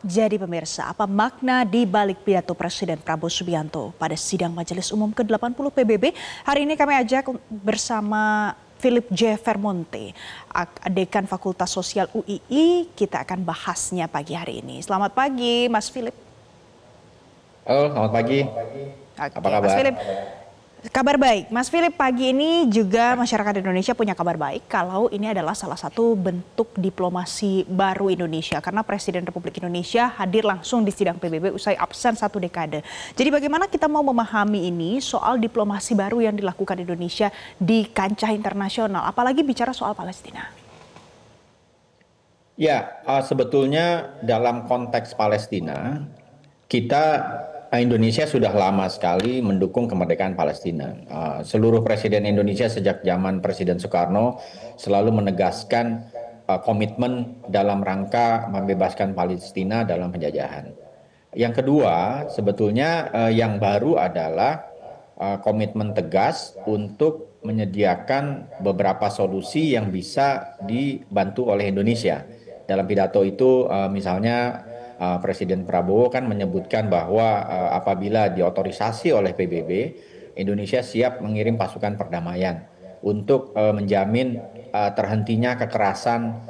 Jadi pemirsa, apa makna di balik pidato Presiden Prabowo Subianto pada sidang Majelis Umum ke-80 PBB? Hari ini kami ajak bersama Philip J. Vermonte, Dekan Fakultas Sosial UII. Kita akan bahasnya pagi hari ini. Selamat pagi, Mas Philip. Halo, selamat pagi. Oke, Apa Mas kabar? Philip. Kabar baik. Mas Philip, pagi ini juga masyarakat Indonesia punya kabar baik kalau ini adalah salah satu bentuk diplomasi baru Indonesia. Karena Presiden Republik Indonesia hadir langsung di sidang PBB usai absen 1 dekade. Jadi bagaimana kita mau memahami ini soal diplomasi baru yang dilakukan Indonesia di kancah internasional, apalagi bicara soal Palestina? Ya, sebetulnya dalam konteks Palestina, Indonesia sudah lama sekali mendukung kemerdekaan Palestina. Seluruh presiden Indonesia sejak zaman Presiden Soekarno selalu menegaskan komitmen dalam rangka membebaskan Palestina dalam penjajahan. Yang kedua, sebetulnya yang baru adalah komitmen tegas untuk menyediakan beberapa solusi yang bisa dibantu oleh Indonesia. Dalam pidato itu, misalnya Presiden Prabowo kan menyebutkan bahwa apabila diotorisasi oleh PBB, Indonesia siap mengirim pasukan perdamaian untuk menjamin terhentinya kekerasan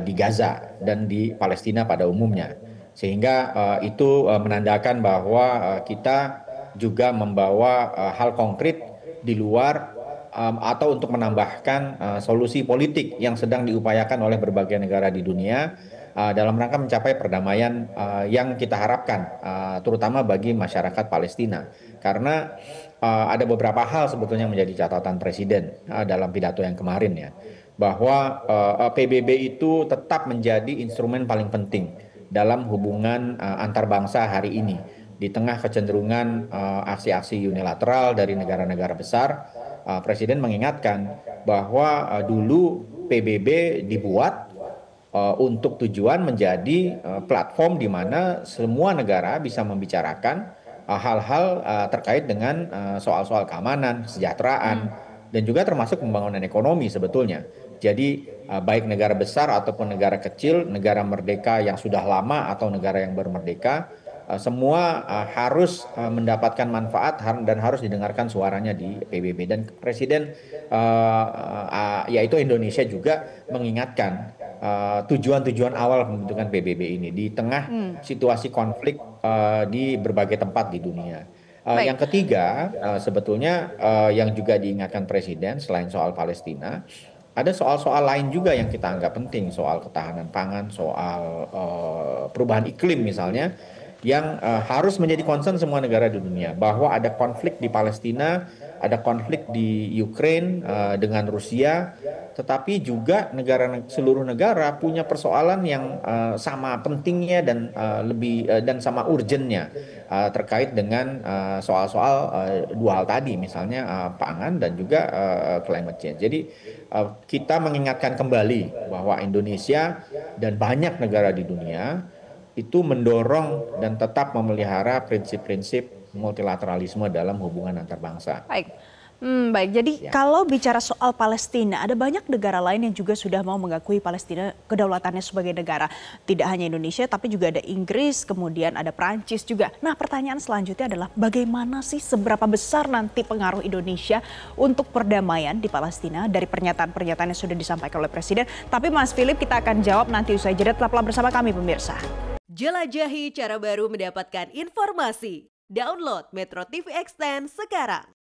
di Gaza dan di Palestina pada umumnya. Sehingga itu menandakan bahwa kita juga membawa hal konkret di luar atau untuk menambahkan solusi politik yang sedang diupayakan oleh berbagai negara di dunia dalam rangka mencapai perdamaian yang kita harapkan, terutama bagi masyarakat Palestina. Karena ada beberapa hal sebetulnya menjadi catatan Presiden dalam pidato yang kemarin ya, bahwa PBB itu tetap menjadi instrumen paling penting dalam hubungan antar bangsa hari ini. Di tengah kecenderungan aksi-aksi unilateral dari negara-negara besar, Presiden mengingatkan bahwa dulu PBB dibuat untuk tujuan menjadi platform di mana semua negara bisa membicarakan hal-hal terkait dengan soal-soal keamanan, kesejahteraan, dan juga termasuk pembangunan ekonomi sebetulnya. Jadi baik negara besar ataupun negara kecil, negara merdeka yang sudah lama atau negara yang baru merdeka, semua harus mendapatkan manfaat dan harus didengarkan suaranya di PBB. Dan Presiden, yaitu Indonesia juga mengingatkan tujuan-tujuan awal pembentukan PBB ini di tengah situasi konflik di berbagai tempat di dunia. Baik. Yang ketiga, sebetulnya yang juga diingatkan Presiden selain soal Palestina, ada soal-soal lain juga yang kita anggap penting, soal ketahanan pangan, soal perubahan iklim misalnya, yang harus menjadi concern semua negara di dunia, bahwa ada konflik di Palestina, ada konflik di Ukraina dengan Rusia, tetapi juga seluruh negara punya persoalan yang sama pentingnya dan dan sama urgennya terkait dengan soal-soal dua hal tadi, misalnya pangan dan juga climate change. Jadi kita mengingatkan kembali bahwa Indonesia dan banyak negara di dunia itu mendorong dan tetap memelihara prinsip-prinsip multilateralisme dalam hubungan antar bangsa. Baik. Baik, jadi Ya. kalau bicara soal Palestina, ada banyak negara lain yang juga sudah mau mengakui Palestina kedaulatannya sebagai negara. Tidak hanya Indonesia, tapi juga ada Inggris, kemudian ada Perancis juga. Nah, pertanyaan selanjutnya adalah bagaimana sih seberapa besar nanti pengaruh Indonesia untuk perdamaian di Palestina dari pernyataan-pernyataan yang sudah disampaikan oleh Presiden. Tapi Mas Philip, kita akan jawab nanti usai jeda. Tetaplah bersama kami pemirsa. Jelajahi cara baru mendapatkan informasi. Download Metro TV Extend sekarang.